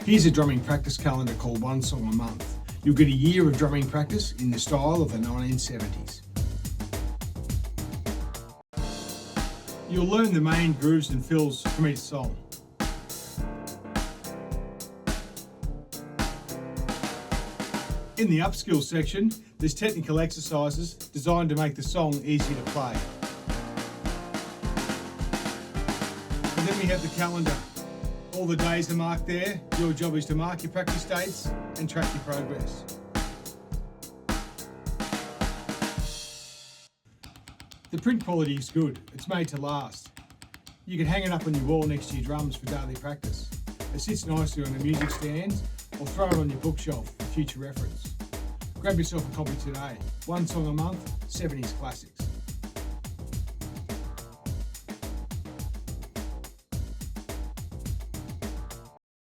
Here's a drumming practice calendar called One Song a Month. You'll get a year of drumming practice in the style of the 1970s. You'll learn the main grooves and fills from each song. In the upskill section, there's technical exercises designed to make the song easy to play. And then we have the calendar. All the days are marked there. Your job is to mark your practice dates and track your progress. The print quality is good. It's made to last. You can hang it up on your wall next to your drums for daily practice. It sits nicely on a music stand or throw it on your bookshelf for future reference. Grab yourself a copy today. One Song a Month, 70s Classics.